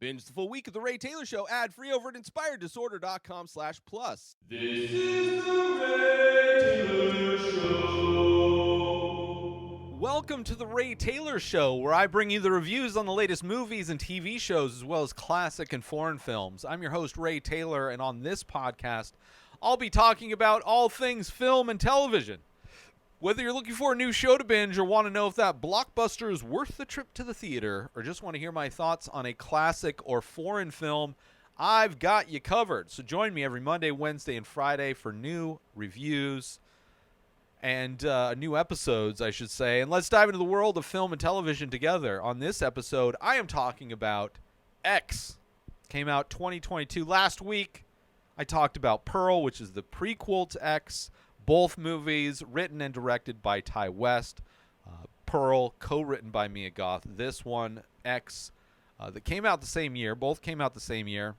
Binge the full week of The Ray Taylor Show ad-free over at inspireddisorder.com/plus. This is The Ray Taylor Show. Welcome to The Ray Taylor Show, where I bring you the reviews on the latest movies and TV shows, as well as classic and foreign films. I'm your host, Ray Taylor, and on this podcast, I'll be talking about all things film and television. Whether you're looking for a new show to binge or want to know if that blockbuster is worth the trip to the theater, or just want to hear my thoughts on a classic or foreign film, I've got you covered. So join me every Monday, Wednesday, and Friday for new reviews and new episodes, I should say. And let's dive into the world of film and television together. On this episode, I am talking about X. Came out 2022. Last week, I talked about Pearl, which is the prequel to X. Both movies written and directed by Ty West. Pearl, co-written by Mia Goth. This one, X, that came out the same year. Both came out the same year.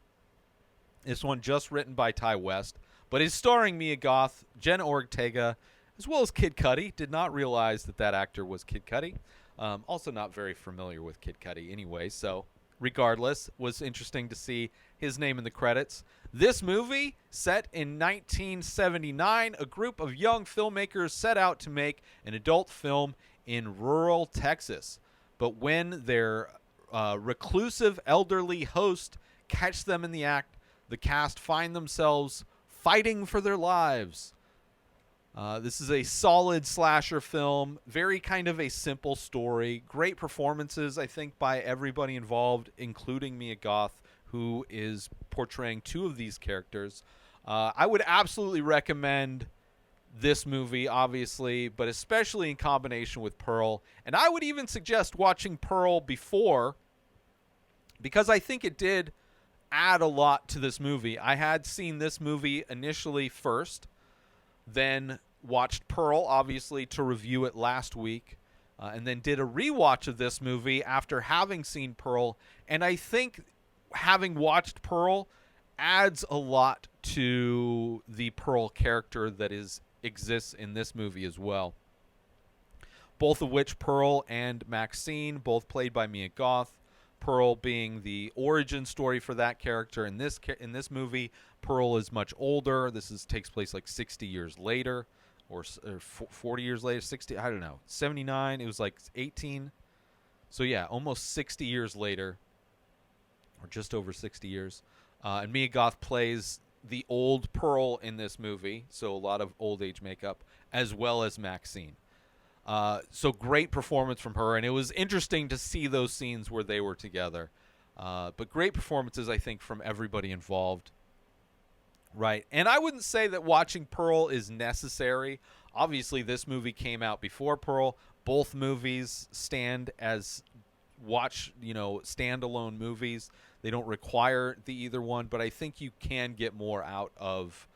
This one just written by Ty West, but is starring Mia Goth, Jenna Ortega, as well as Kid Cudi. Did not realize that actor was Kid Cudi. Also not very familiar with Kid Cudi anyway, so regardless, was interesting to see his name in the credits. This movie, set in 1979, a group of young filmmakers set out to make an adult film in rural Texas. But when their reclusive elderly host catch them in the act, the cast find themselves fighting for their lives. This is a solid slasher film, very kind of a simple story. Great performances, I think, by everybody involved, including Mia Goth, who is portraying two of these characters. I would absolutely recommend this movie, obviously, but especially in combination with Pearl. And I would even suggest watching Pearl before, because I think it did add a lot to this movie. I had seen this movie initially first, then watched Pearl, obviously, to review it last week, and then did a rewatch of this movie after having seen Pearl. And I think having watched Pearl adds a lot to the Pearl character that exists in this movie as well. Both of which, Pearl and Maxine, both played by Mia Goth. Pearl being the origin story for that character. In this movie, Pearl is much older. This takes place like 60 years later, or 40 years later, 60, I don't know, 79. It was like 18. So yeah, almost 60 years later, or just over 60 years. And Mia Goth plays the old Pearl in this movie, so a lot of old age makeup, as well as Maxine. So great performance from her, and it was interesting to see those scenes where they were together. But great performances, I think, from everybody involved. Right, and I wouldn't say that watching Pearl is necessary. Obviously, this movie came out before Pearl. Both movies stand as standalone movies. They don't require the either one, but I think you can get more out of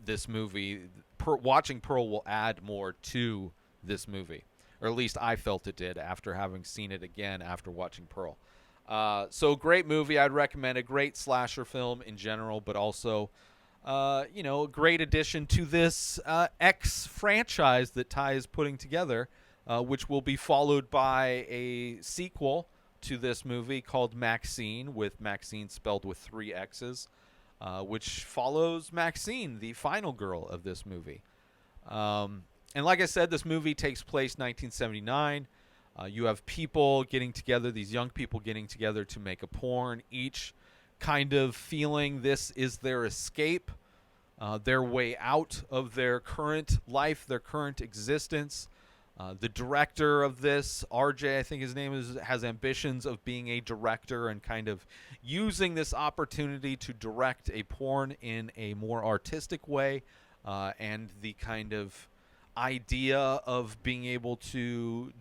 this movie. Watching Pearl will add more to this movie, or at least I felt it did after having seen it again after watching Pearl. So great movie. I'd recommend a great slasher film in general, but also, a great addition to this X franchise that Ty is putting together, which will be followed by a sequel to this movie called Maxine, with Maxine spelled with 3 X's, which follows Maxine, the final girl of this movie. And like I said, this movie takes place 1979. You have people getting together, these young people getting together to make a porn, each kind of feeling this is their escape, their way out of their current life, their current existence. The director of this, RJ, I think his name is, has ambitions of being a director and kind of using this opportunity to direct a porn in a more artistic way, and the kind of idea of being able to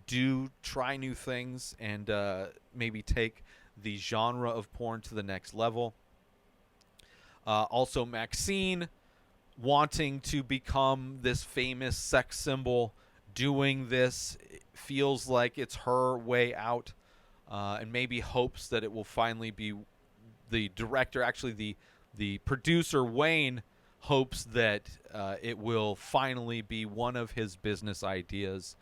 try new things and maybe take the genre of porn to the next level. Also, Maxine wanting to become this famous sex symbol, doing this feels like it's her way out, and maybe hopes that it will finally be the director, actually the producer, Wayne, hopes that it will finally be one of his business ideas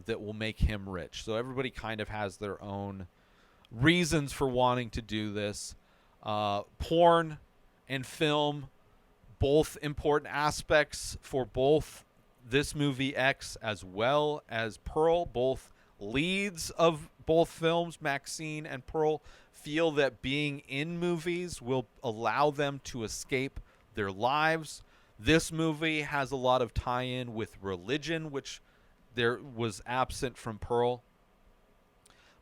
that will make him rich. So everybody kind of has their own reasons for wanting to do this. Porn and film, both important aspects for both this movie X as well as Pearl. Both leads of both films, Maxine and Pearl, feel that being in movies will allow them to escape their lives. This movie has a lot of tie-in with religion, which there was absent from Pearl.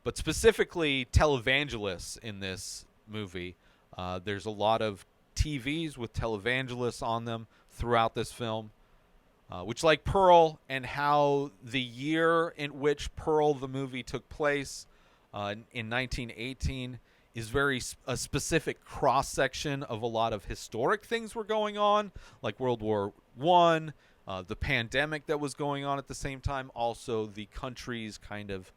But specifically, televangelists in this movie. There's a lot of TVs with televangelists on them throughout this film, which, like Pearl, and how the year in which Pearl the movie took place in 1918 is very a specific cross-section of a lot of historic things were going on, like World War I, the pandemic that was going on at the same time, also the country's kind of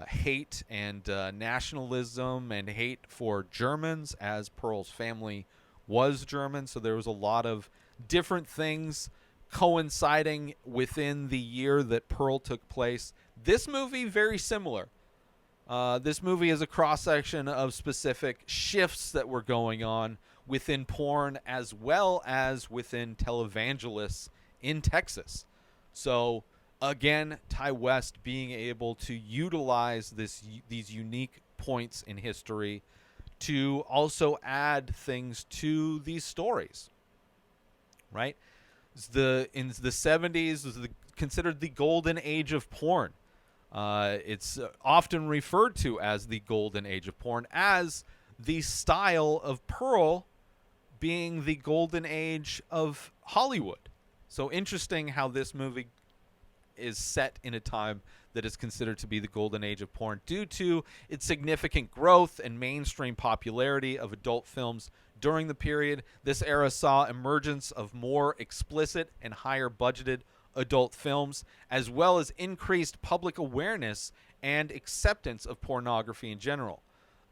hate and nationalism and hate for Germans, as Pearl's family was German. So there was a lot of different things coinciding within the year that Pearl took place. This movie, very similar. This movie is a cross-section of specific shifts that were going on within porn as well as within televangelists in Texas. So again, Ty West being able to utilize these unique points in history to also add things to these stories, right? In the 70s was considered the golden age of porn. It's often referred to as the golden age of porn, as the style of Pearl being the golden age of Hollywood. So interesting how this movie is set in a time that is considered to be the golden age of porn due to its significant growth and mainstream popularity of adult films during the period. This era saw emergence of more explicit and higher budgeted adult films, as well as increased public awareness and acceptance of pornography in general.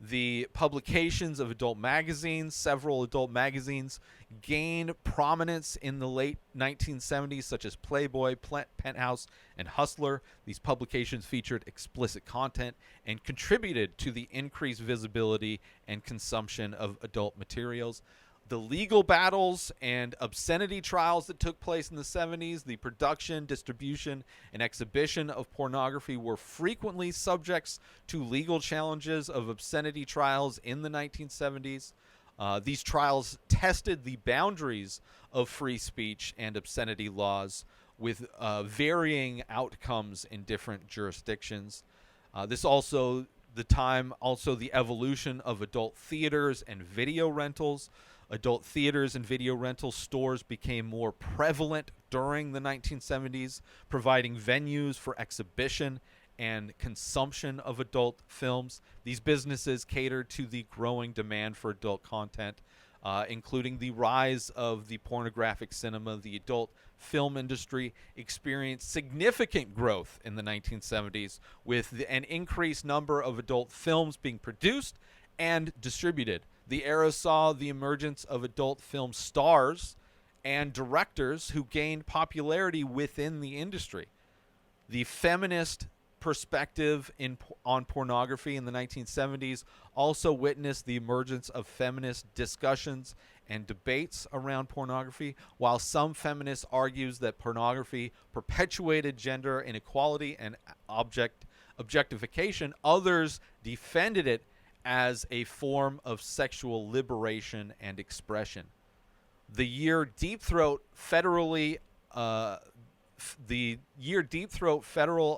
The publications of adult magazines, several adult magazines, gained prominence in the late 1970s, such as Playboy, Penthouse, and Hustler. These publications featured explicit content and contributed to the increased visibility and consumption of adult materials. The legal battles and obscenity trials that took place in the 70s, the production, distribution, and exhibition of pornography were frequently subjects to legal challenges of obscenity trials in the 1970s. These trials tested the boundaries of free speech and obscenity laws with varying outcomes in different jurisdictions. The evolution of adult theaters and video rentals. Adult theaters and video rental stores became more prevalent during the 1970s, providing venues for exhibition and consumption of adult films. These businesses catered to the growing demand for adult content, including the rise of the pornographic cinema. The adult film industry experienced significant growth in the 1970s, with an increased number of adult films being produced and distributed. The era saw the emergence of adult film stars and directors who gained popularity within the industry. The feminist perspective on pornography in the 1970s also witnessed the emergence of feminist discussions and debates around pornography. While some feminists argues that pornography perpetuated gender inequality and objectification, others defended it as a form of sexual liberation and expression. The year Deep Throat federal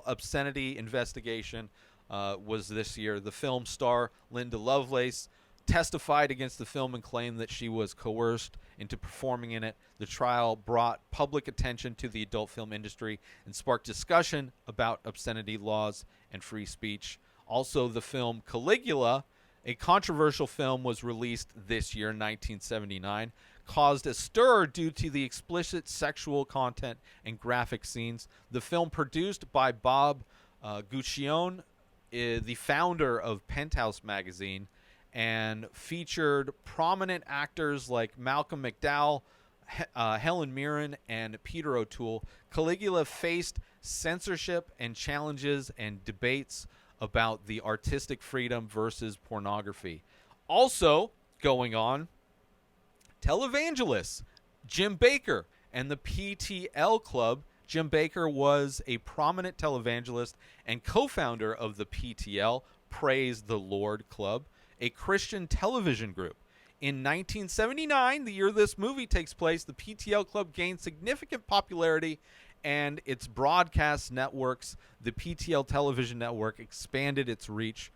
obscenity investigation was this year. The film star Linda Lovelace testified against the film and claimed that she was coerced into performing in it. The trial brought public attention to the adult film industry and sparked discussion about obscenity laws and free speech. Also, the film Caligula, a controversial film, was released this year, 1979, caused a stir due to the explicit sexual content and graphic scenes. The film, produced by Bob Guccione, the founder of Penthouse magazine, and featured prominent actors like Malcolm McDowell, Helen Mirren, and Peter O'Toole. Caligula faced censorship and challenges and debates about the artistic freedom versus pornography. Also going on, televangelists Jim Bakker and the PTL Club. Jim Bakker was a prominent televangelist and co-founder of the PTL, Praise the Lord Club, a Christian television group. In 1979, the year this movie takes place, the PTL Club gained significant popularity and its broadcast networks, the PTL Television Network, expanded its reach.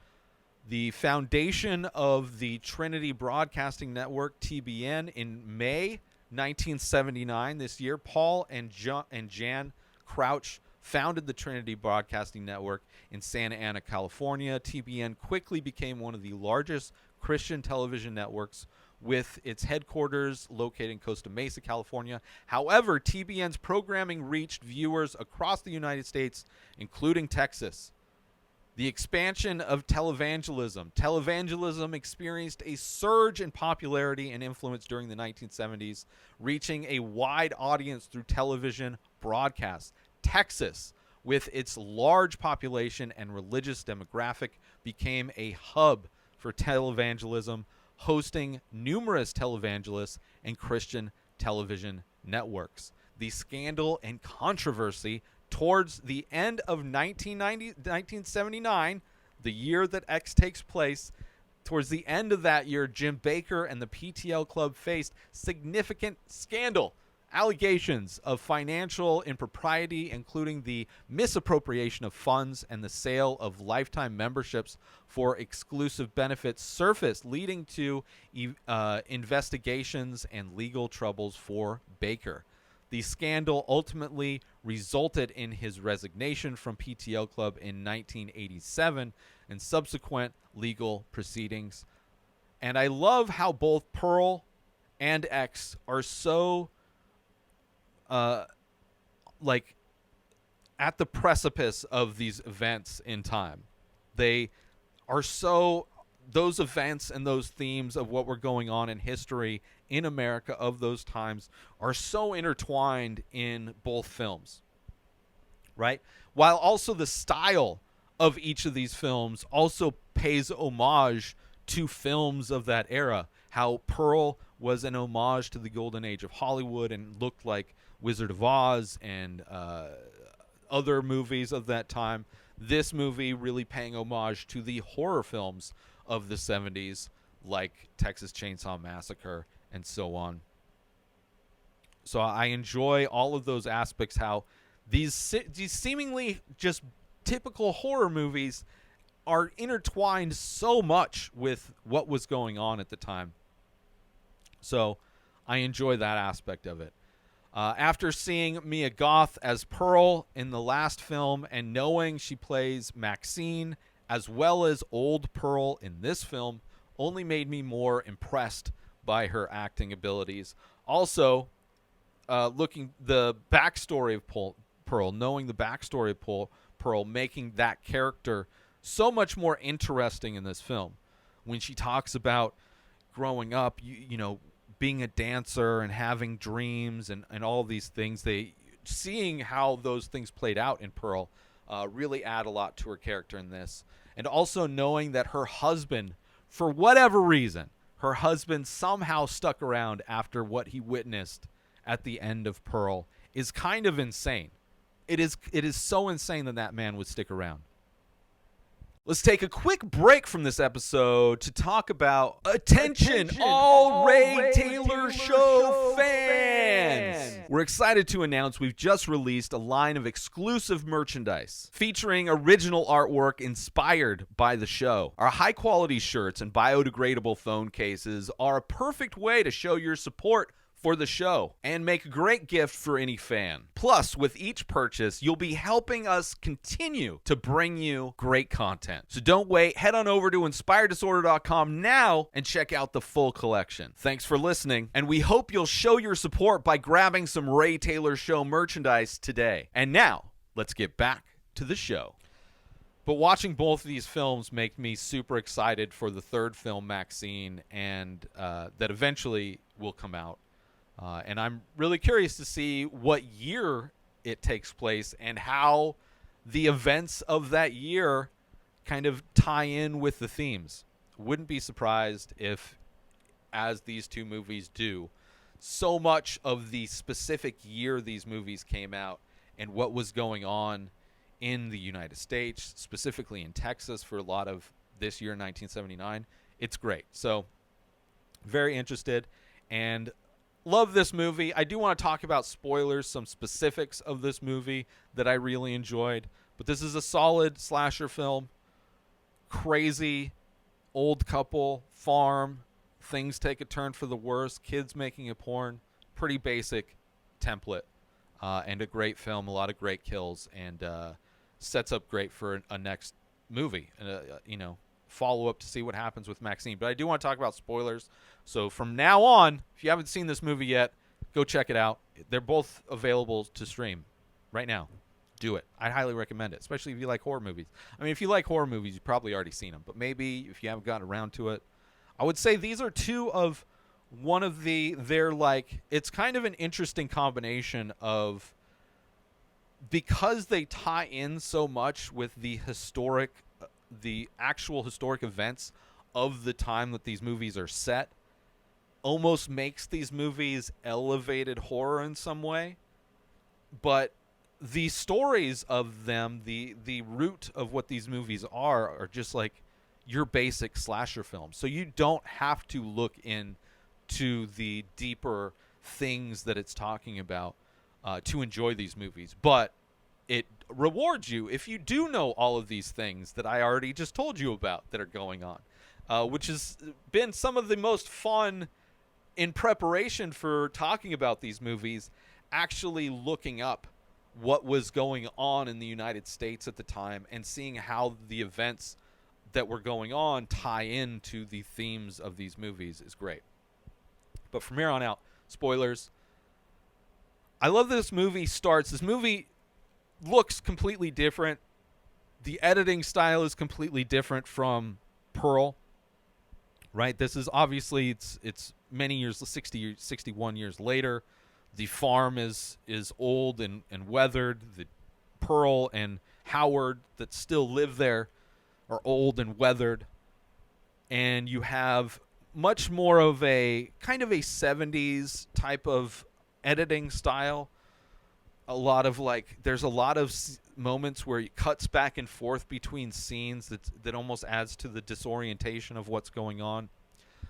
The foundation of the Trinity Broadcasting Network, TBN, in May 1979, this year, Paul and Jan Crouch founded the Trinity Broadcasting Network in Santa Ana, California. TBN quickly became one of the largest Christian television networks, with its headquarters located in Costa Mesa, California. However, TBN's programming reached viewers across the United States, including Texas. The expansion of televangelism. Televangelism experienced a surge in popularity and influence during the 1970s, reaching a wide audience through television broadcasts. Texas, with its large population and religious demographic, became a hub for televangelism, hosting numerous televangelists and Christian television networks. The scandal and controversy towards the end of 1979, the year that X takes place, towards the end of that year, Jim Bakker and the PTL Club faced significant scandal, allegations of financial impropriety, including the misappropriation of funds and the sale of lifetime memberships for exclusive benefits, surfaced, leading to investigations and legal troubles for Bakker. The scandal ultimately resulted in his resignation from PTL Club in 1987 and subsequent legal proceedings. And I love how both Pearl and X are so like at the precipice of these events in time. They are so, those events and those themes of what were going on in history in America of those times are so intertwined in both films, right? While also the style of each of these films also pays homage to films of that era. How Pearl was an homage to the golden age of Hollywood and looked like Wizard of Oz and other movies of that time. This movie really paying homage to the horror films of the 70s, like Texas Chain Saw Massacre and so on. So I enjoy all of those aspects, how these seemingly just typical horror movies are intertwined so much with what was going on at the time. So I enjoy that aspect of it. After seeing Mia Goth as Pearl in the last film and knowing she plays Maxine as well as old Pearl in this film, only made me more impressed by her acting abilities. Also, looking the backstory of Pearl, knowing the backstory of Pearl, making that character so much more interesting in this film. When she talks about growing up, you know, being a dancer and having dreams and all these things, seeing how those things played out in Pearl really add a lot to her character in this. And also knowing that her husband, for whatever reason, her husband somehow stuck around after what he witnessed at the end of Pearl is kind of insane. It is so insane that that man would stick around. Let's take a quick break from this episode to talk about Attention all Ray Taylor Show fans! We're excited to announce we've just released a line of exclusive merchandise featuring original artwork inspired by the show. Our high-quality shirts and biodegradable phone cases are a perfect way to show your support for the show and make a great gift for any fan. Plus, with each purchase, you'll be helping us continue to bring you great content. So don't wait. Head on over to inspireddisorder.com now and check out the full collection. Thanks for listening, and we hope you'll show your support by grabbing some Ray Taylor Show merchandise today. And now, let's get back to the show. But watching both of these films make me super excited for the third film, Maxine, and that eventually will come out. And I'm really curious to see what year it takes place and how the events of that year kind of tie in with the themes. Wouldn't be surprised if, as these two movies do, so much of the specific year these movies came out and what was going on in the United States, specifically in Texas for a lot of this year, 1979. It's great. So, very interested and love this movie. I do want to talk about spoilers, some specifics of this movie that I really enjoyed. But this is a solid slasher film. Crazy old couple, farm, things take a turn for the worse, kids making a porn. Pretty basic template. And a great film, a lot of great kills, and sets up great for a next movie. Follow up to see what happens with Maxine. But I do want to talk about spoilers. So from now on, if you haven't seen this movie yet, go check it out. They're both available to stream right now. Do it. I'd highly recommend it, especially if you like horror movies. I mean, if you like horror movies, you've probably already seen them. But maybe if you haven't gotten around to it, I would say these are two of one of they're like, it's kind of an interesting combination of, because they tie in so much with the actual historic events of the time that these movies are set, almost makes these movies elevated horror in some way. But the stories of them, the root of what these movies are just like your basic slasher film. So you don't have to look into the deeper things that it's talking about to enjoy these movies. But it rewards you if you do know all of these things that I already just told you about that are going on, which has been some of the most fun in preparation for talking about these movies, actually looking up what was going on in the United States at the time and seeing how the events that were going on tie into the themes of these movies is great. But from here on out, spoilers. I love that this movie starts. This movie looks completely different. The editing style is completely different from Pearl. Right? This is obviously it's many years, 61 years later. The farm is old and weathered. The Pearl and Howard that still live there are old and weathered. And you have much more of a kind of a 70s type of editing style. There's a lot of moments where it cuts back and forth between scenes that almost adds to the disorientation of what's going on.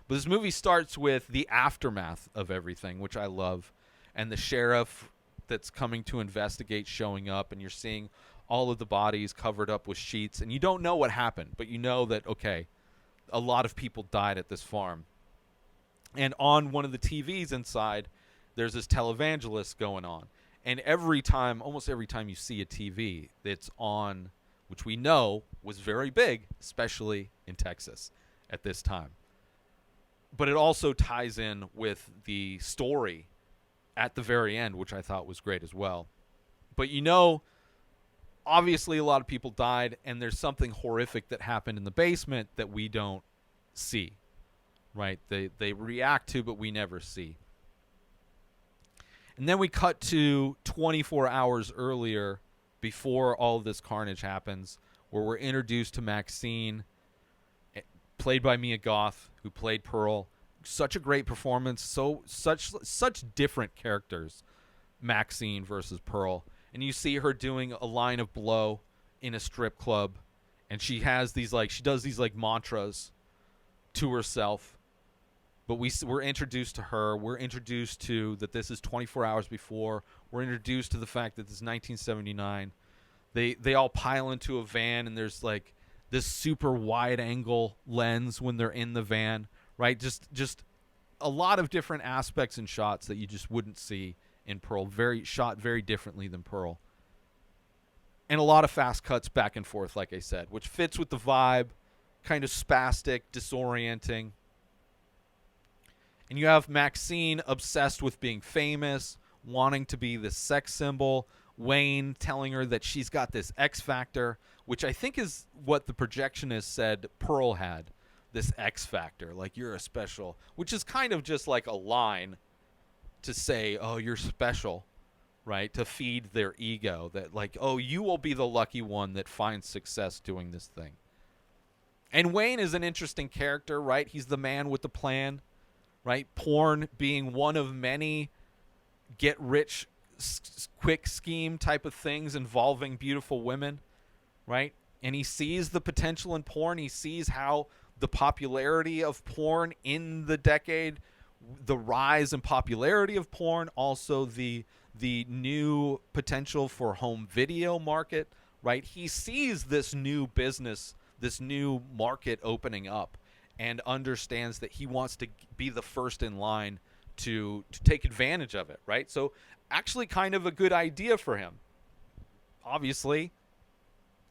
But this movie starts with the aftermath of everything, which I love. And the sheriff that's coming to investigate showing up, and you're seeing all of the bodies covered up with sheets, and you don't know what happened, but you know that, okay, a lot of people died at this farm. And on one of the TVs inside, there's this televangelist going on. And almost every time you see a TV that's on, which we know was very big, especially in Texas at this time. But it also ties in with the story at the very end, which I thought was great as well. But obviously a lot of people died, and there's something horrific that happened in the basement that we don't see, right? They react to, but we never see. And then we cut to 24 hours earlier, before all of this carnage happens, where we're introduced to Maxine, played by Mia Goth, who played Pearl. Such a great performance. Such different characters, Maxine versus Pearl. And you see her doing a line of blow in a strip club, and she does these mantras to herself. But we're introduced to her. We're introduced to that this is 24 hours before. We're introduced to the fact that this is 1979. They all pile into a van, and there's like this super wide angle lens when they're in the van, right? Just a lot of different aspects and shots that you just wouldn't see in Pearl. Shot very differently than Pearl. And a lot of fast cuts back and forth, like I said, which fits with the vibe, kind of spastic, disorienting. And you have Maxine obsessed with being famous, wanting to be this sex symbol. Wayne telling her that she's got this X factor, which I think is what the projectionist said Pearl had. This X factor, like you're a special, which is kind of just like a line to say, oh, you're special, right? To feed their ego that like, oh, you will be the lucky one that finds success doing this thing. And Wayne is an interesting character, right? He's the man with the plan, right? Porn being one of many get rich quick scheme type of things involving beautiful women, right? And he sees the potential in porn. He sees how the popularity of porn in the decade, the rise in popularity of porn, also the new potential for home video market, right? He sees this new business, this new market opening up, and understands that he wants to be the first in line to take advantage of it, right? So actually kind of a good idea for him. Obviously,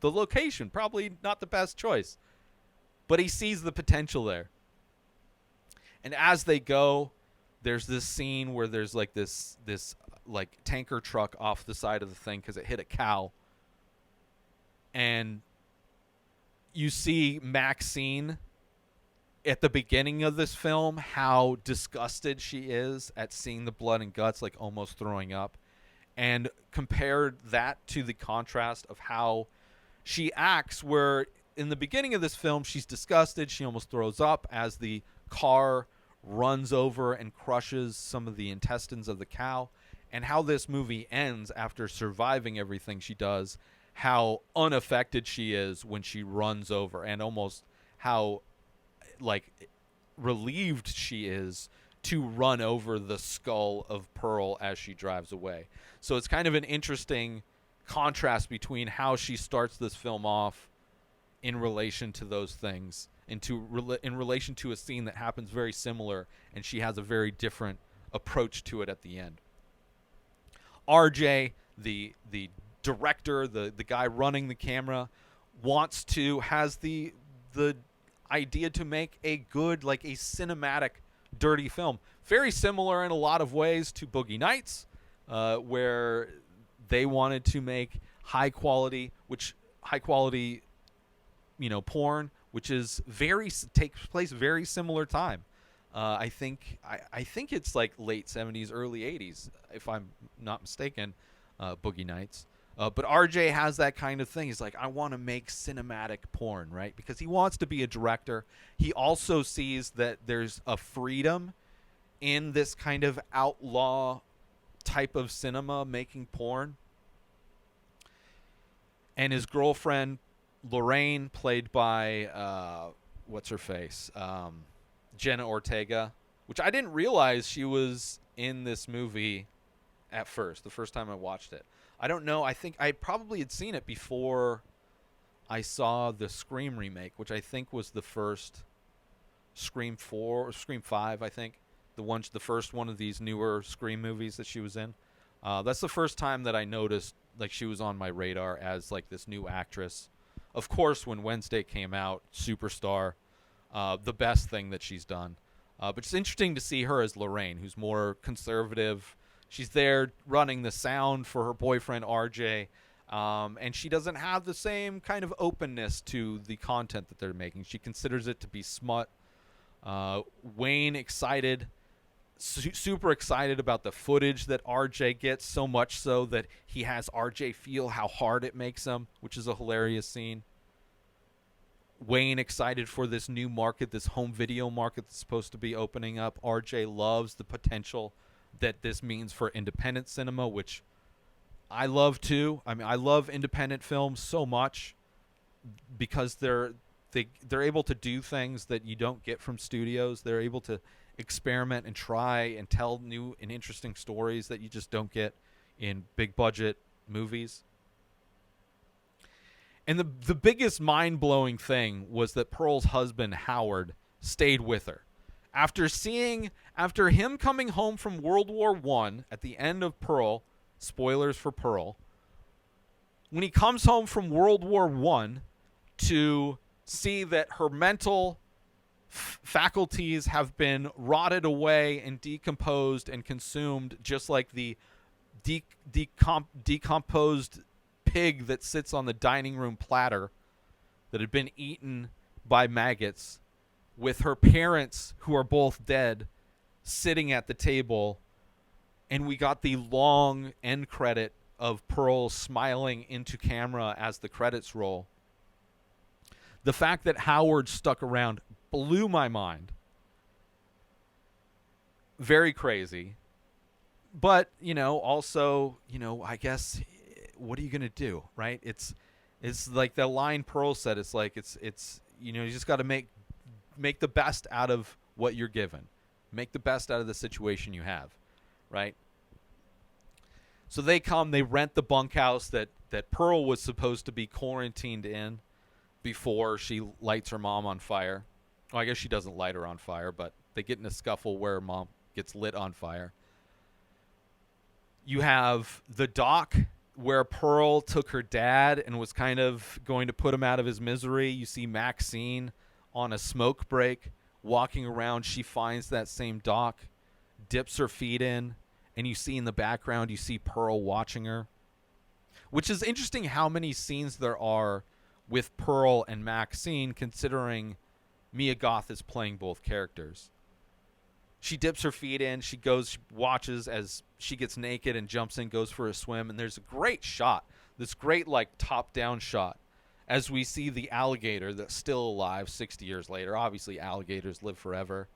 the location, probably not the best choice, but he sees the potential there. And as they go, there's this scene where there's like this like tanker truck off the side of the thing because it hit a cow. And you see Maxine at the beginning of this film, how disgusted she is at seeing the blood and guts, like almost throwing up. And compared that to the contrast of how she acts, where in the beginning of this film, she's disgusted. She almost throws up as the car runs over and crushes some of the intestines of the cow. And how this movie ends after surviving everything she does, how unaffected she is when she runs over, and almost how like relieved she is to run over the skull of Pearl as she drives away. So it's kind of an interesting contrast between how she starts this film off in relation to those things, and in relation to a scene that happens very similar, and she has a very different approach to it at the end. RJ, the director, the guy running the camera, has the idea to make a good, like a cinematic dirty film. Very similar in a lot of ways to Boogie Nights, where they wanted to make high quality, porn, which is takes place very similar time. I think it's like late 70s, early 80s, if I'm not mistaken, Boogie Nights. But RJ has that kind of thing. He's like, I want to make cinematic porn, right? Because he wants to be a director. He also sees that there's a freedom in this kind of outlaw type of cinema, making porn. And his girlfriend, Lorraine, played by, what's her face? Jenna Ortega, which I didn't realize she was in this movie at first, the first time I watched it. I don't know. I think I probably had seen it before I saw the Scream remake, which I think was the first Scream 4 or Scream 5, I think. The first one of these newer Scream movies that she was in. That's the first time that I noticed like she was on my radar as like this new actress. Of course, when Wednesday came out, superstar, the best thing that she's done. But it's interesting to see her as Lorraine, who's more conservative. She's there running the sound for her boyfriend, RJ, and she doesn't have the same kind of openness to the content that they're making. She considers it to be smut. Wayne excited, super excited about the footage that RJ gets, so much so that he has RJ feel how hard it makes him, which is a hilarious scene. Wayne excited for this new market, this home video market that's supposed to be opening up. RJ loves the potential that this means for independent cinema, which I love too. I mean, I love independent films so much because they're able to do things that you don't get from studios. They're able to experiment and try and tell new and interesting stories that you just don't get in big budget movies. And the biggest mind-blowing thing was that Pearl's husband, Howard, stayed with her. After him coming home from World War I at the end of Pearl, spoilers for Pearl, when he comes home from World War I to see that her mental faculties have been rotted away and decomposed and consumed, just like the decomposed pig that sits on the dining room platter that had been eaten by maggots, with her parents, who are both dead, sitting at the table, and we got the long end credit of Pearl smiling into camera as the credits roll. The fact that Howard stuck around blew my mind. Very crazy. But, also, I guess, what are you going to do, right? It's like the line Pearl said. It's like, you just got to make the best out of what you're given. Make the best out of the situation you have, right? So they rent the bunkhouse that Pearl was supposed to be quarantined in before she lights her mom on fire. Well, I guess she doesn't light her on fire, but they get in a scuffle where mom gets lit on fire. You have the dock where Pearl took her dad and was kind of going to put him out of his misery. You see Maxine on a smoke break walking around. She finds that same dock, dips her feet in, and you see in the background, you see Pearl watching her. Which is interesting how many scenes there are with Pearl and Maxine, considering Mia Goth is playing both characters. She dips her feet in. She watches as she gets naked and jumps in, goes for a swim. And there's a great shot, this great top-down shot, as we see the alligator that's still alive 60 years later. Obviously, alligators live forever.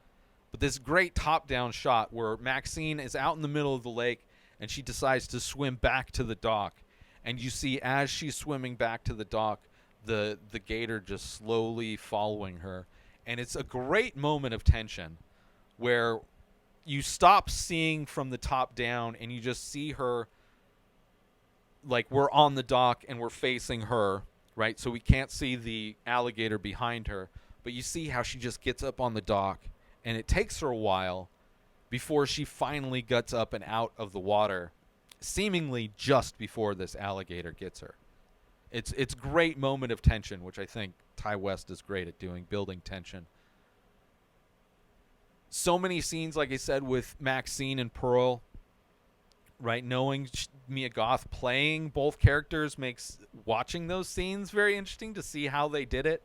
But this great top-down shot where Maxine is out in the middle of the lake and she decides to swim back to the dock. And you see as she's swimming back to the dock, the gator just slowly following her. And it's a great moment of tension where you stop seeing from the top down and you just see her, like, we're on the dock and we're facing her, right? So we can't see the alligator behind her, but you see how she just gets up on the dock, and it takes her a while before she finally gets up and out of the water, seemingly just before this alligator gets her. It's a great moment of tension, which I think Ty West is great at doing, building tension. So many scenes, like I said, with Maxine and Pearl, right? Knowing Mia Goth playing both characters makes watching those scenes very interesting to see how they did it,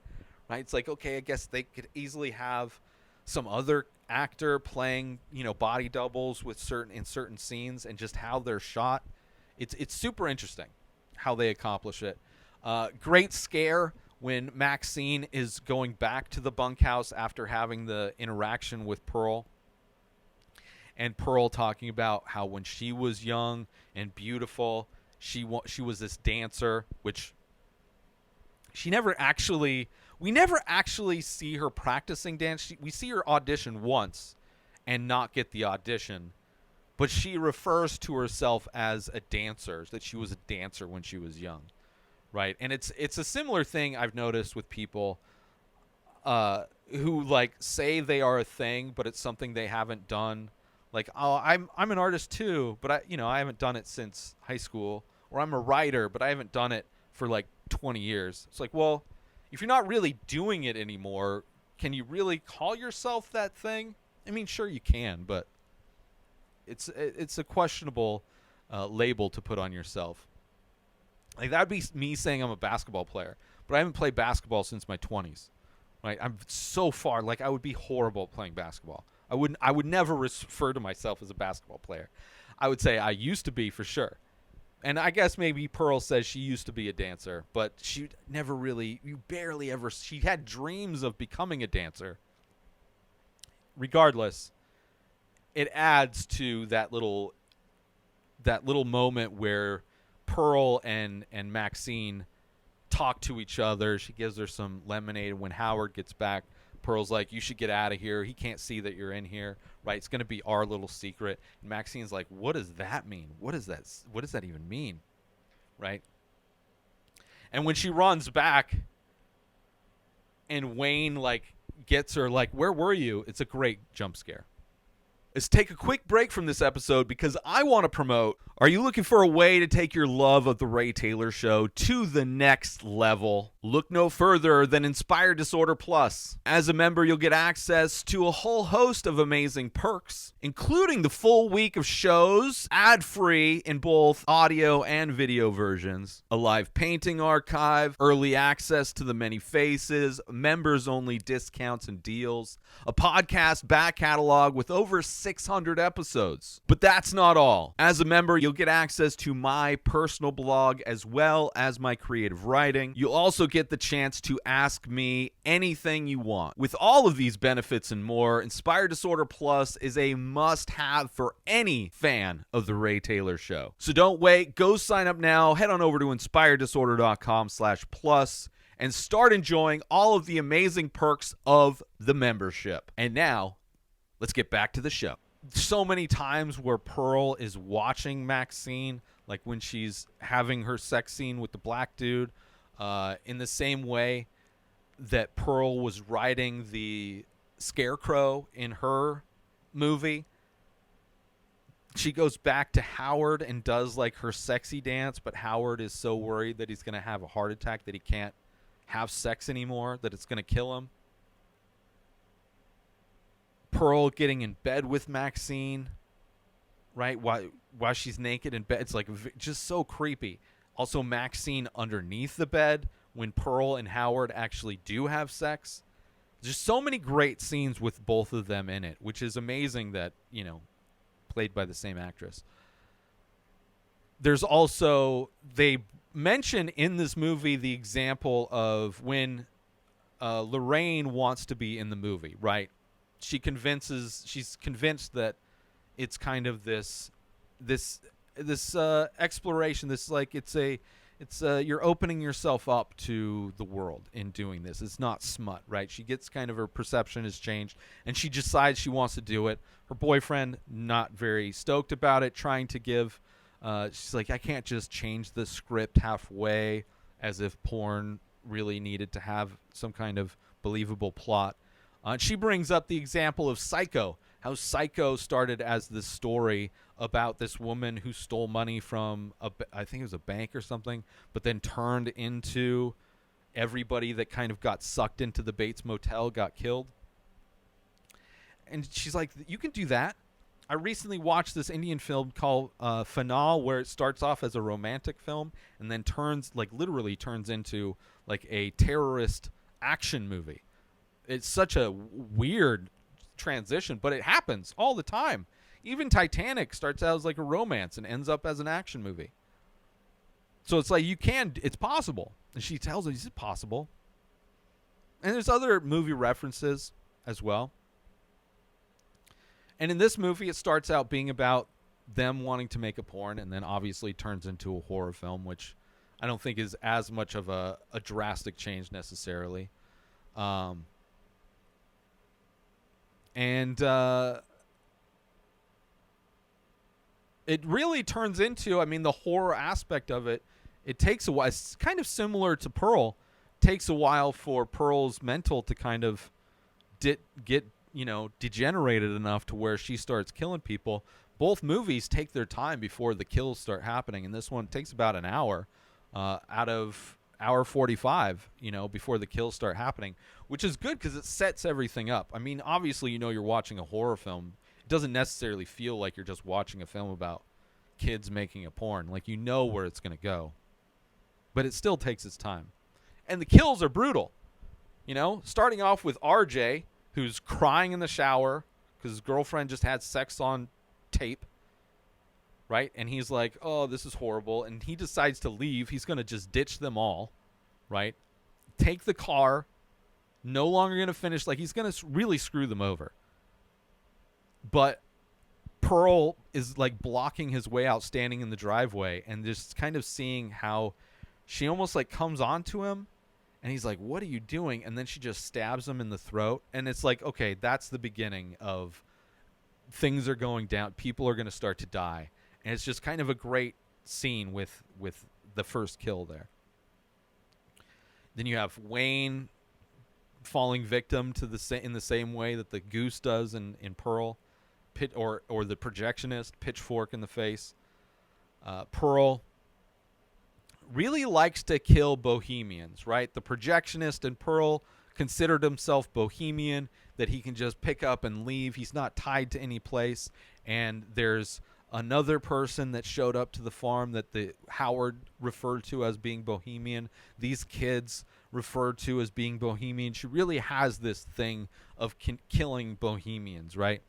right? It's like, okay, I guess they could easily have some other actor playing, body doubles in certain scenes, and just how they're shot. It's super interesting how they accomplish it. Great scare when Maxine is going back to the bunkhouse after having the interaction with Pearl. And Pearl talking about how when she was young and beautiful, she was this dancer, which we never actually see her practicing dance. We see her audition once and not get the audition. But she refers to herself as a dancer, that she was a dancer when she was young. Right, and it's a similar thing I've noticed with people who say they are a thing, but it's something they haven't done. Like, oh, I'm an artist too, but I haven't done it since high school. Or I'm a writer, but I haven't done it for 20 years. It's like, well, if you're not really doing it anymore, can you really call yourself that thing? I mean, sure you can, but it's a questionable label to put on yourself. Like, that would be me saying I'm a basketball player, but I haven't played basketball since my 20s, right? I'm so far, I would be horrible at playing basketball. I would never refer to myself as a basketball player. I would say I used to be, for sure. And I guess maybe Pearl says she used to be a dancer, but she never really, she had dreams of becoming a dancer. Regardless, it adds to that little moment where Pearl and Maxine talk to each other. She gives her some lemonade. When Howard gets back, Pearl's like, you should get out of here. He can't see that you're in here, right? It's going to be our little secret. And Maxine's like, what does that mean? What does that even mean? Right? And when she runs back and Wayne gets her, where were you? It's a great jump scare. Let's take a quick break from this episode because I want to promote. Are you looking for a way to take your love of The Ray Taylor Show to the next level? Look no further than Inspired Disorder Plus. As a member, you'll get access to a whole host of amazing perks, including the full week of shows, ad-free in both audio and video versions, a live painting archive, early access to the many faces, members-only discounts and deals, a podcast back catalog with over 600 episodes. But that's not all. As a member, you'll get access to my personal blog as well as my creative writing. You'll also get the chance to ask me anything you want. With all of these benefits and more, Inspired Disorder Plus is a must-have for any fan of The Ray Taylor Show. So don't wait. Go sign up now. Head on over to inspireddisorder.com/plus and start enjoying all of the amazing perks of the membership. And now, let's get back to the show. So many times where Pearl is watching Maxine, like when she's having her sex scene with the black dude, in the same way that Pearl was riding the Scarecrow in her movie, she goes back to Howard and does like her sexy dance, but Howard is so worried that he's going to have a heart attack that he can't have sex anymore, that it's going to kill him. Pearl getting in bed with Maxine, right, while she's naked in bed. It's like just so creepy. Also, Maxine underneath the bed when Pearl and Howard actually do have sex. There's so many great scenes with both of them in it, which is amazing that, you know, played by the same actress. There's also, they mention in this movie the example of when Lorraine wants to be in the movie, right? She's convinced that it's kind of this exploration, this like it's you're opening yourself up to the world in doing this. It's not smut, right? She gets kind of, her perception has changed and she decides she wants to do it. Her boyfriend not very stoked about it, trying to give she's like, I can't just change the script halfway, as if porn really needed to have some kind of believable plot. She brings up the example of Psycho, how Psycho started as this story about this woman who stole money from, I think it was a bank or something, but then turned into everybody that kind of got sucked into the Bates Motel got killed. And she's like, you can do that. I recently watched this Indian film called Fanal, where it starts off as a romantic film and then literally turns into like a terrorist action movie. It's such a weird transition, but it happens all the time. Even Titanic starts out as like a romance and ends up as an action movie. So it's like, it's possible. And she tells him, is it possible? And there's other movie references as well. And in this movie, it starts out being about them wanting to make a porn, and then obviously turns into a horror film, which I don't think is as much of a drastic change necessarily. And it really turns into, I mean, the horror aspect of it, it takes a while. It's kind of similar to Pearl. It takes a while for Pearl's mental to kind of get, degenerated enough to where she starts killing people. Both movies take their time before the kills start happening, and this one takes about an hour out of hour 45, before the kills start happening, which is good because it sets everything up. I mean, obviously, you're watching a horror film. It doesn't necessarily feel like you're just watching a film about kids making a porn. Like, where it's going to go. But it still takes its time. And the kills are brutal. Starting off with RJ, who's crying in the shower because his girlfriend just had sex on tape. Right? And he's like, oh, this is horrible. And he decides to leave. He's going to just ditch them all. Right? Take the car. No longer going to finish. Like, he's going to really screw them over. But Pearl is, like, blocking his way out, standing in the driveway. And just kind of seeing how she almost, like, comes onto him. And he's like, what are you doing? And then she just stabs him in the throat. And it's like, okay, that's the beginning of things are going down. People are going to start to die. And it's just kind of a great scene with the first kill there. Then you have Wayne falling victim to in the same way that the goose does in Pearl, or the projectionist, pitchfork in the face. Pearl really likes to kill bohemians, right? The projectionist in Pearl considered himself bohemian, that he can just pick up and leave. He's not tied to any place. And there's another person that showed up to the farm that the Howard referred to as being bohemian. These kids referred to as being bohemian. She really has this thing of killing bohemians, right?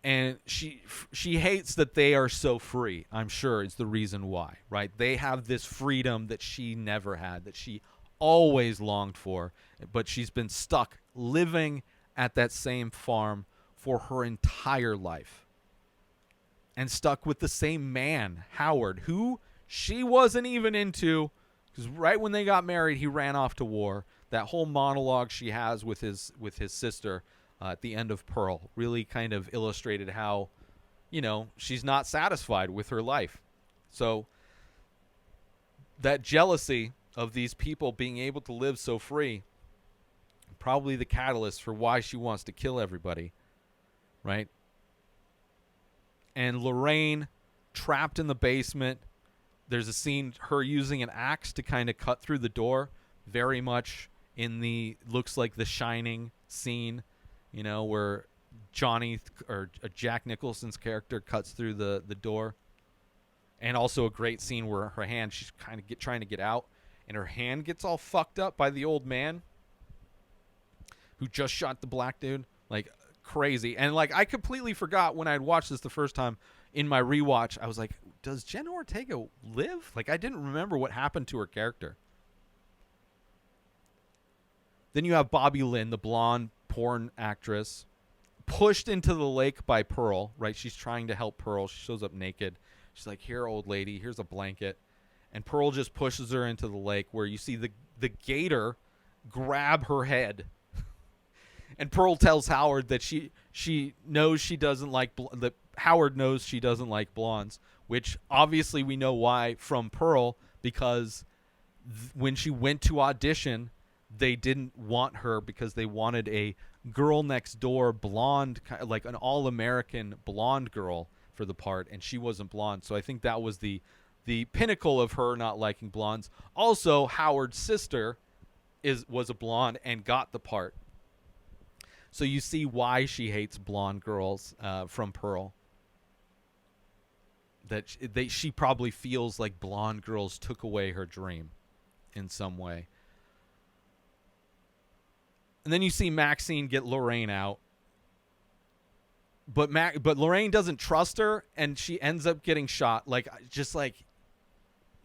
And she hates that they are so free. I'm sure is the reason why, right? They have this freedom that she never had, that she always longed for, but she's been stuck living at that same farm for her entire life. And stuck with the same man, Howard, who she wasn't even into, because right when they got married, he ran off to war. That whole monologue she has with his sister at the end of Pearl really kind of illustrated how, she's not satisfied with her life. So that jealousy of these people being able to live so free, probably the catalyst for why she wants to kill everybody, right? And Lorraine trapped in the basement. There's a scene her using an axe to kind of cut through the door, very much in the looks like The Shining scene, where Johnny or Jack Nicholson's character cuts through the door. And also a great scene where her hand, she's kind of trying to get out, and her hand gets all fucked up by the old man who just shot the black dude. Like, crazy. And, like, I completely forgot when I'd watched this the first time in my rewatch. I was like, does Jenna Ortega live? Like, I didn't remember what happened to her character. Then you have Bobby Lynn, the blonde porn actress, pushed into the lake by Pearl, right? She's trying to help Pearl. She shows up naked. She's like, here, old lady, here's a blanket. And Pearl just pushes her into the lake, where you see the gator grab her head. And Pearl tells Howard that she knows she doesn't like that Howard knows she doesn't like blondes, which obviously we know why from Pearl, because when she went to audition, they didn't want her because they wanted a girl next door blonde, like an all-American blonde girl for the part, and she wasn't blonde. So I think that was the pinnacle of her not liking blondes. Also, Howard's sister was a blonde and got the part. So you see why she hates blonde girls from Pearl. That she probably feels like blonde girls took away her dream in some way. And then you see Maxine get Lorraine out. But Lorraine doesn't trust her, and she ends up getting shot. Like, just like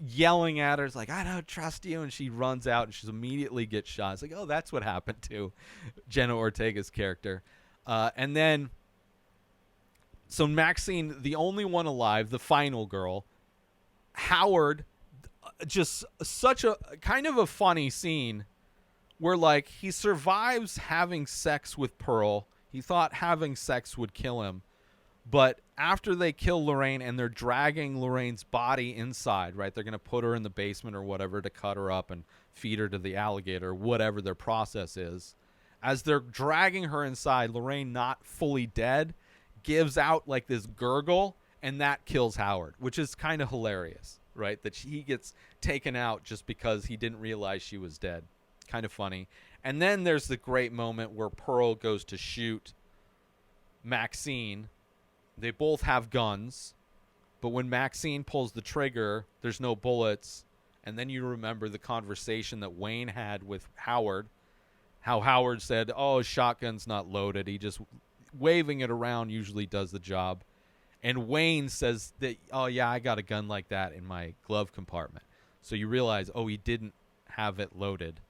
yelling at her. It's like, I don't trust you. And she runs out, and she immediately gets shot. It's like, oh, that's what happened to Jenna Ortega's character. And then, so Maxine, the only one alive, the final girl. Howard, just such a kind of a funny scene where, like, he survives having sex with Pearl. He thought having sex would kill him. But after they kill Lorraine and they're dragging Lorraine's body inside, right? They're going to put her in the basement or whatever to cut her up and feed her to the alligator, whatever their process is. As they're dragging her inside, Lorraine, not fully dead, gives out like this gurgle, and that kills Howard, which is kind of hilarious, right? That he gets taken out just because he didn't realize she was dead. Kind of funny. And then there's the great moment where Pearl goes to shoot Maxine. They both have guns, but when Maxine pulls the trigger, there's no bullets. And then you remember the conversation that Wayne had with Howard, how Howard said, oh, shotgun's not loaded. He just waving it around usually does the job. And Wayne says that, oh, yeah, I got a gun like that in my glove compartment. So you realize, oh, he didn't have it loaded.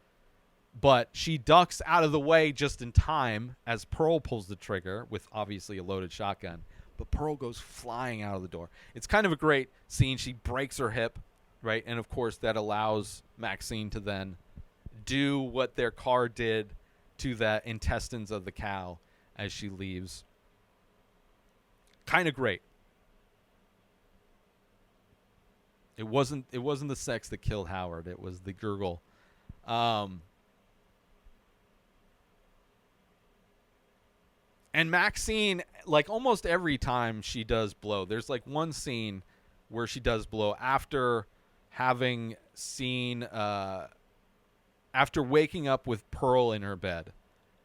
But she ducks out of the way just in time as Pearl pulls the trigger with obviously a loaded shotgun. But Pearl goes flying out of the door. It's kind of a great scene. She breaks her hip, right? And, of course, that allows Maxine to then do what their car did to the intestines of the cow as she leaves. Kind of great. It wasn't the sex that killed Howard. It was the gurgle. And Maxine, like almost every time she does blow, there's like one scene where she does blow after having seen, after waking up with Pearl in her bed.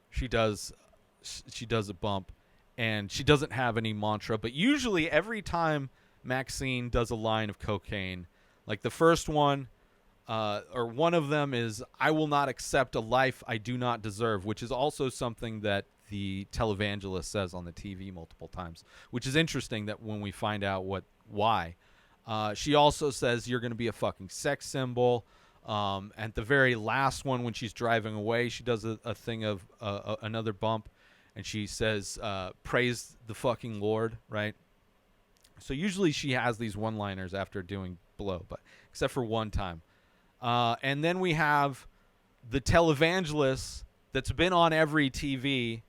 She does a bump, and she doesn't have any mantra. But usually every time Maxine does a line of cocaine, like the first one, or one of them is, I will not accept a life I do not deserve, which is also something that the televangelist says on the TV multiple times, which is interesting that when we find out why. She also says you're going to be a fucking sex symbol. At the very last one, when she's driving away, she does a thing of another bump, and she says, praise the fucking Lord, right? So usually she has these one-liners after doing Blow, but except for one time. And then we have the televangelist that's been on every TV,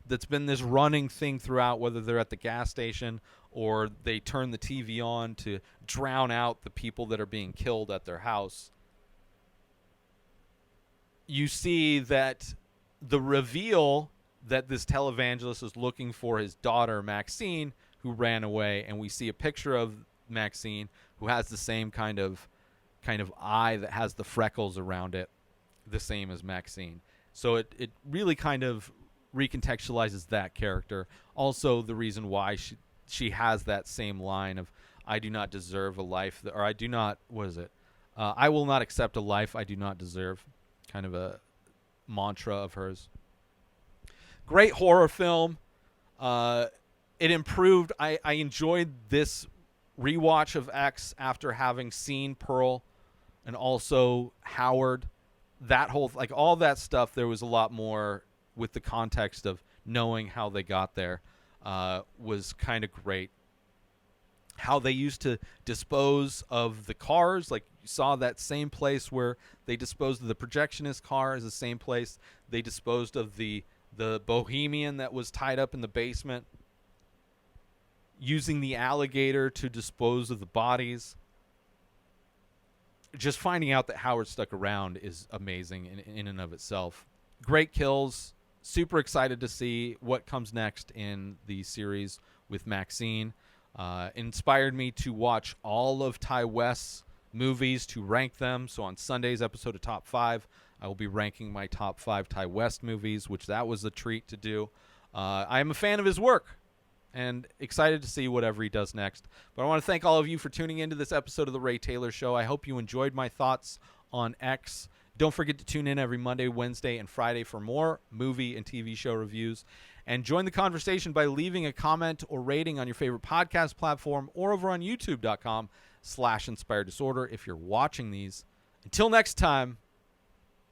that's been this running thing throughout, whether they're at the gas station or they turn the TV on to drown out the people that are being killed at their house. You see that the reveal that this televangelist is looking for his daughter, Maxine, who ran away, and we see a picture of Maxine, who has the same kind of eye that has the freckles around it, the same as Maxine. So it really kind of recontextualizes that character. Also, the reason why she has that same line of, I do not deserve a life, or I do not, what is it? I will not accept a life I do not deserve. Kind of a mantra of hers. Great horror film. It improved. I enjoyed this rewatch of X after having seen Pearl and also Howard. That whole, like, all that stuff, there was a lot more with the context of knowing how they got there, was kind of great. How they used to dispose of the cars, like you saw that same place where they disposed of the projectionist car is the same place they disposed of the Bohemian that was tied up in the basement, using the alligator to dispose of the bodies. Just finding out that Howard stuck around is amazing in and of itself. Great kills. Super excited to see what comes next in the series with Maxine. Inspired me to watch all of Ty West's movies to rank them. So on Sunday's episode of Top 5, I will be ranking my top 5 Ty West movies, which that was a treat to do. I am a fan of his work and excited to see whatever he does next. But I want to thank all of you for tuning into this episode of The Ray Taylor Show. I hope you enjoyed my thoughts on X. Don't forget to tune in every Monday, Wednesday, and Friday for more movie and TV show reviews. And join the conversation by leaving a comment or rating on your favorite podcast platform or over on youtube.com/inspired disorder if you're watching these. Until next time,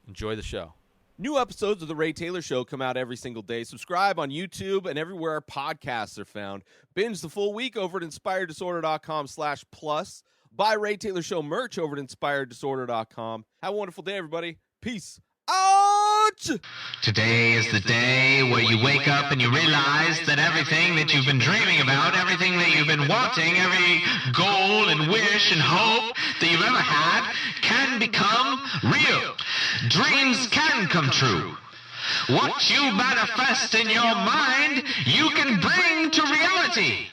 enjoy the show. New episodes of The Ray Taylor Show come out every single day. Subscribe on YouTube and everywhere our podcasts are found. Binge the full week over at inspireddisorder.com/plus. Buy Ray Taylor Show merch over at inspireddisorder.com. Have a wonderful day, everybody. Peace out! Today is the day where you wake up and you realize that everything that you've been dreaming about, everything that you've been wanting, every goal and wish and hope that you've ever had can become real. Dreams can come true. What you manifest in your mind, you can bring to reality.